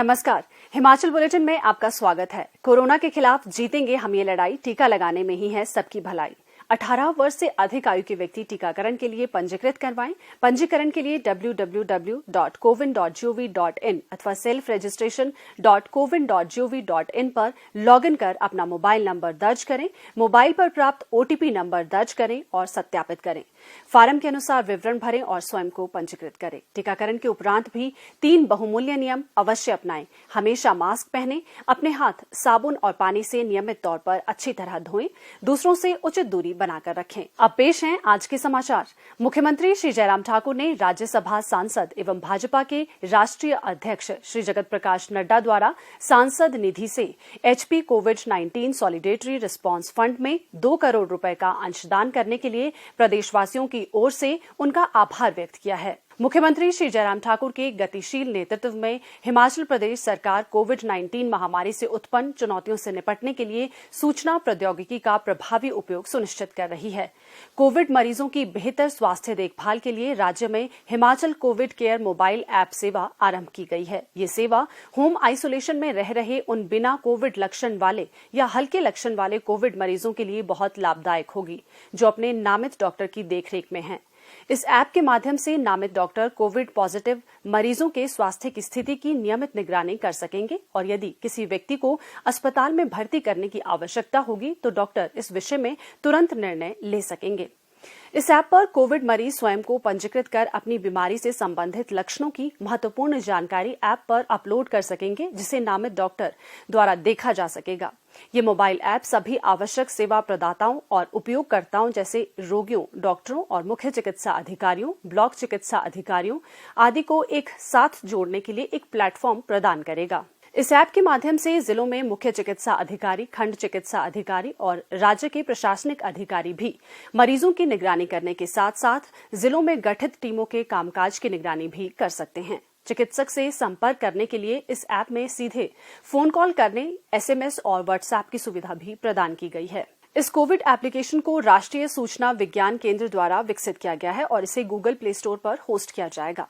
नमस्कार, हिमाचल बुलेटिन में आपका स्वागत है। कोरोना के खिलाफ जीतेंगे हम ये लड़ाई, टीका लगाने में ही है सबकी भलाई। 18 वर्ष से अधिक आयु के व्यक्ति टीकाकरण के लिए पंजीकृत करवाएं। पंजीकरण के लिए www.cowin.gov.in अथवा selfregistration.cowin.gov.in पर लॉगिन कर अपना मोबाइल नंबर दर्ज करें। मोबाइल पर प्राप्त OTP नंबर दर्ज करें और सत्यापित करें। फार्म के अनुसार विवरण भरें और स्वयं को पंजीकृत करें। टीकाकरण के उपरांत भी 3 बहुमूल्य नियम अवश्य अपनाएं। हमेशा मास्क पहनें, अपने हाथ साबुन और पानी से नियमित तौर पर अच्छी तरह धोएं, दूसरों से उचित दूरी बनाकर रखें। अब पेश हैं आज के समाचार। मुख्यमंत्री श्री जयराम ठाकुर ने राज्यसभा सांसद एवं भाजपा के राष्ट्रीय अध्यक्ष श्री जगत प्रकाश नड्डा द्वारा सांसद निधि से HP कोविड-19 सॉलिडेटरी रिस्पांस फंड में 2 करोड़ रुपए का अंशदान करने के लिए प्रदेशवासियों की ओर से उनका आभार व्यक्त किया है। मुख्यमंत्री श्री जयराम ठाकुर के गतिशील नेतृत्व में हिमाचल प्रदेश सरकार कोविड-19 महामारी से उत्पन्न चुनौतियों से निपटने के लिए सूचना प्रौद्योगिकी का प्रभावी उपयोग सुनिश्चित कर रही है। कोविड मरीजों की बेहतर स्वास्थ्य देखभाल के लिए राज्य में Himachal Covid care mobile app सेवा आरंभ की गई है। ये सेवा होम आइसोलेशन में रह रहे उन बिना कोविड लक्षण वाले या हल्के लक्षण वाले कोविड मरीजों के लिए बहुत लाभदायक होगी, जो अपने नामित डॉक्टर की देखरेख में हैं। इस ऐप के माध्यम से नामित डॉक्टर कोविड पॉजिटिव मरीजों के स्वास्थ्य की स्थिति की नियमित निगरानी कर सकेंगे और यदि किसी व्यक्ति को अस्पताल में भर्ती करने की आवश्यकता होगी तो डॉक्टर इस विषय में तुरंत निर्णय ले सकेंगे। इस ऐप पर कोविड मरीज स्वयं को पंजीकृत कर अपनी बीमारी से संबंधित लक्षणों की महत्वपूर्ण जानकारी ऐप पर अपलोड कर सकेंगे, जिसे नामित डॉक्टर द्वारा देखा जा सकेगा। ये मोबाइल ऐप सभी आवश्यक सेवा प्रदाताओं और उपयोगकर्ताओं जैसे रोगियों, डॉक्टरों और मुख्य चिकित्सा अधिकारियों, ब्लॉक चिकित्सा अधिकारियों आदि को एक साथ जोड़ने के लिए एक प्लेटफॉर्म प्रदान करेगा। इस ऐप के माध्यम से जिलों में मुख्य चिकित्सा अधिकारी, खंड चिकित्सा अधिकारी और राज्य के प्रशासनिक अधिकारी भी मरीजों की निगरानी करने के साथ साथ जिलों में गठित टीमों के कामकाज की निगरानी भी कर सकते हैं। चिकित्सक से संपर्क करने के लिए इस ऐप में सीधे फोन कॉल करने, SMS और WhatsApp की सुविधा भी प्रदान की गई है। इस कोविड एप्लीकेशन को राष्ट्रीय सूचना विज्ञान केंद्र द्वारा विकसित किया गया है और इसे गूगल प्ले स्टोर पर होस्ट किया जाएगा।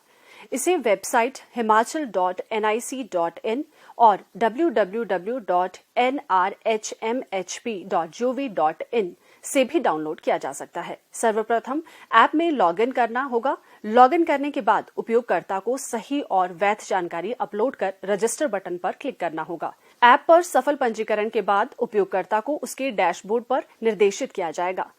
इसे वेबसाइट himachal.nic.in और www.nrhmhp.gov.in से भी डाउनलोड किया जा सकता है। सर्वप्रथम ऐप में लॉगिन करना होगा। लॉगिन करने के बाद उपयोगकर्ता को सही और वैध जानकारी अपलोड कर रजिस्टर बटन पर क्लिक करना होगा। ऐप पर सफल पंजीकरण के बाद उपयोगकर्ता को उसके डैशबोर्ड पर निर्देशित किया जाएगा,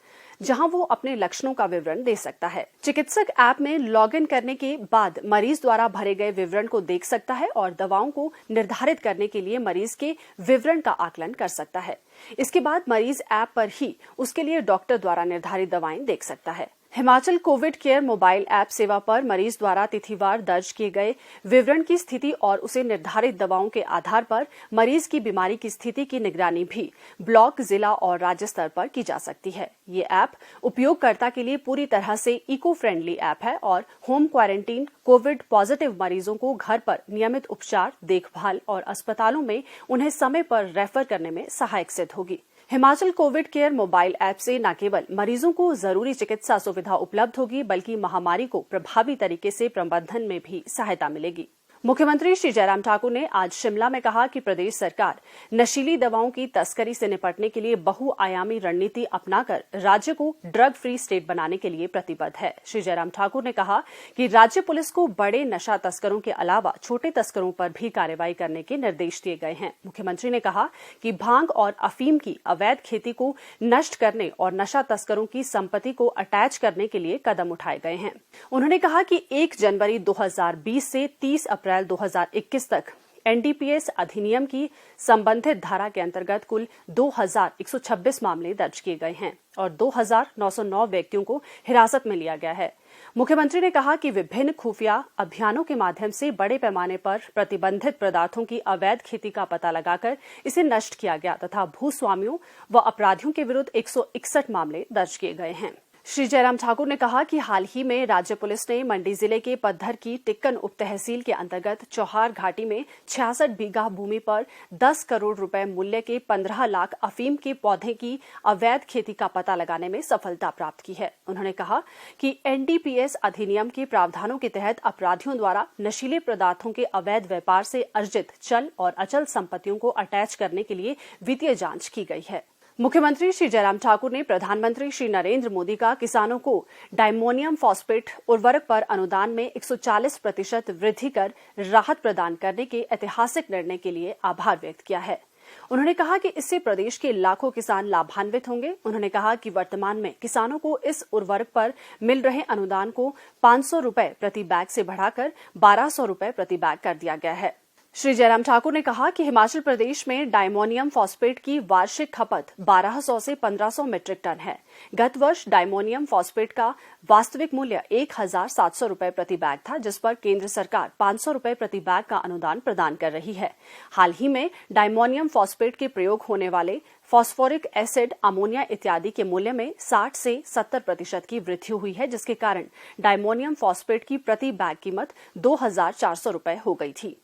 जहां वो अपने लक्षणों का विवरण दे सकता है। चिकित्सक ऐप में लॉगिन करने के बाद मरीज द्वारा भरे गए विवरण को देख सकता है और दवाओं को निर्धारित करने के लिए मरीज के विवरण का आकलन कर सकता है। इसके बाद मरीज ऐप पर ही उसके लिए डॉक्टर द्वारा निर्धारित दवाएं देख सकता है। Himachal Covid care mobile app सेवा पर मरीज द्वारा तिथिवार दर्ज किए गए विवरण की स्थिति और उसे निर्धारित दवाओं के आधार पर मरीज की बीमारी की स्थिति की निगरानी भी ब्लॉक, जिला और राज्य स्तर पर की जा सकती है। ये ऐप उपयोगकर्ता के लिए पूरी तरह से इको फ्रेंडली ऐप है और होम क्वारंटीन कोविड पॉजिटिव मरीजों को घर पर नियमित उपचार, देखभाल और अस्पतालों में उन्हें समय पर रेफर करने में सहायक सिद्ध होगी। Himachal Covid care mobile app से न केवल मरीजों को जरूरी चिकित्सा सुविधा उपलब्ध होगी, बल्कि महामारी को प्रभावी तरीके से प्रबंधन में भी सहायता मिलेगी। मुख्यमंत्री श्री जयराम ठाकुर ने आज शिमला में कहा कि प्रदेश सरकार नशीली दवाओं की तस्करी से निपटने के लिए बहुआयामी रणनीति अपनाकर राज्य को ड्रग फ्री स्टेट बनाने के लिए प्रतिबद्ध है। श्री जयराम ठाकुर ने कहा कि राज्य पुलिस को बड़े नशा तस्करों के अलावा छोटे तस्करों पर भी कार्रवाई करने के निर्देश दिए गए हैं। मुख्यमंत्री ने कहा कि भांग और अफीम की अवैध खेती को नष्ट करने और नशा तस्करों की संपत्ति को अटैच करने के लिए कदम उठाए गए हैं। उन्होंने कहा कि 1 जनवरी 2020 से 30 अप्रैल 2021 तक NDPS अधिनियम की संबंधित धारा के अंतर्गत कुल 2126 मामले दर्ज किए गए हैं और 2909 व्यक्तियों को हिरासत में लिया गया है। मुख्यमंत्री ने कहा कि विभिन्न खुफिया अभियानों के माध्यम से बड़े पैमाने पर प्रतिबंधित पदार्थों की अवैध खेती का पता लगाकर इसे नष्ट किया गया तथा भूस्वामियों व अपराधियों के विरुद्ध 161 मामले दर्ज किए गए हैं। श्री जयराम ठाकुर ने कहा कि हाल ही में राज्य पुलिस ने मंडी जिले के पद्धर की टिक्कन उप तहसील के अंतर्गत चौहार घाटी में 66 बीघा भूमि पर 10 करोड़ रुपए मूल्य के 15 लाख अफीम के पौधे की अवैध खेती का पता लगाने में सफलता प्राप्त की है। उन्होंने कहा कि एनडीपीएस अधिनियम के प्रावधानों के तहत अपराधियों द्वारा नशीले पदार्थों के अवैध व्यापार से अर्जित चल और अचल संपत्तियों को अटैच करने के लिए वित्तीय जांच की गई है। मुख्यमंत्री श्री जयराम ठाकुर ने प्रधानमंत्री श्री नरेंद्र मोदी का किसानों को डायमोनियम फॉस्फेट उर्वरक पर अनुदान में 140% वृद्धि कर राहत प्रदान करने के ऐतिहासिक निर्णय के लिए आभार व्यक्त किया है। उन्होंने कहा कि इससे प्रदेश के लाखों किसान लाभान्वित होंगे। उन्होंने कहा कि वर्तमान में किसानों को इस उर्वरक पर मिल रहे अनुदान को 500 रुपए प्रति बैग से बढ़ाकर 1200 रुपए प्रति बैग कर दिया गया है। श्री जयराम ठाकुर ने कहा कि हिमाचल प्रदेश में डायमोनियम फॉस्फेट की वार्षिक खपत 1200 से 1500 मीट्रिक टन है। गत वर्ष डायमोनियम फॉस्फेट का वास्तविक मूल्य 1700 रुपए प्रति बैग था, जिस पर केंद्र सरकार 500 रुपए प्रति बैग का अनुदान प्रदान कर रही है। हाल ही में डायमोनियम फॉस्फेट के प्रयोग होने वाले फॉस्फोरिक एसिड, अमोनिया इत्यादि के मूल्य में 60 से 70% की वृद्धि हुई है, जिसके कारण डायमोनियम फॉस्फेट की प्रति बैग कीमत 2400 रुपए हो गई थी।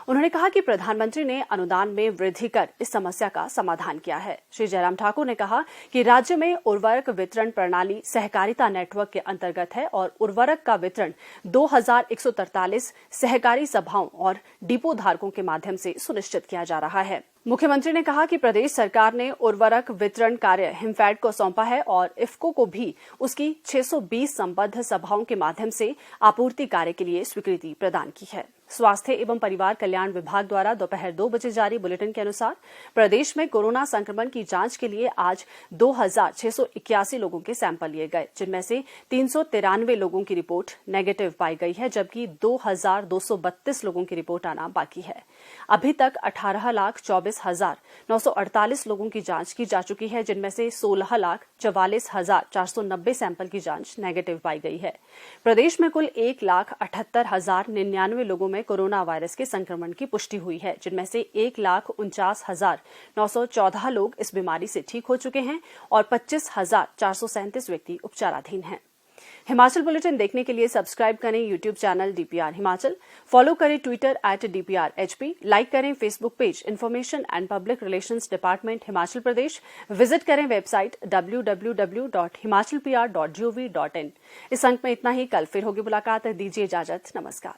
उन्होंने कहा कि प्रधानमंत्री ने अनुदान में वृद्धि कर इस समस्या का समाधान किया है। श्री जयराम ठाकुर ने कहा कि राज्य में उर्वरक वितरण प्रणाली सहकारिता नेटवर्क के अंतर्गत है और उर्वरक का वितरण 2143 सहकारी सभाओं और डिपो धारकों के माध्यम से सुनिश्चित किया जा रहा है। मुख्यमंत्री ने कहा कि प्रदेश सरकार ने उर्वरक वितरण कार्य हिमफैड को सौंपा है और इफ्को को भी उसकी 620 संबद्ध सभाओं के माध्यम से आपूर्ति कार्य के लिए स्वीकृति प्रदान की है। स्वास्थ्य एवं परिवार कल्याण विभाग द्वारा दोपहर 2 बजे जारी बुलेटिन के अनुसार प्रदेश में कोरोना संक्रमण की जांच के लिए आज 2681 लोगों के सैंपल लिए गए, जिनमें से 393 लोगों की रिपोर्ट नेगेटिव पाई गई है, जबकि 2232 लोगों की रिपोर्ट आना बाकी है। अभी तक 18,24,948 लोगों की जांच की जा चुकी है, जिनमें से 16,44,490 सैंपल की जांच नेगेटिव पाई गई है। प्रदेश में कुल 1,78,099 लोगों में कोरोना वायरस के संक्रमण की पुष्टि हुई है, जिनमें से 1,49,914 लोग इस बीमारी से ठीक हो चुके हैं और 25,437 व्यक्ति उपचाराधीन हैं। हिमाचल बुलेटिन देखने के लिए सब्सक्राइब करें YouTube channel DPR Himachal, follow करें ट्विटर @DPRHP, लाइक करें Facebook page information and public relations department Himachal Pradesh, visit करें वेबसाइट www.himachalpr.gov.in। इस अंक में इतना ही। कल फिर होगी मुलाकात। दीजिए इजाजत। नमस्कार।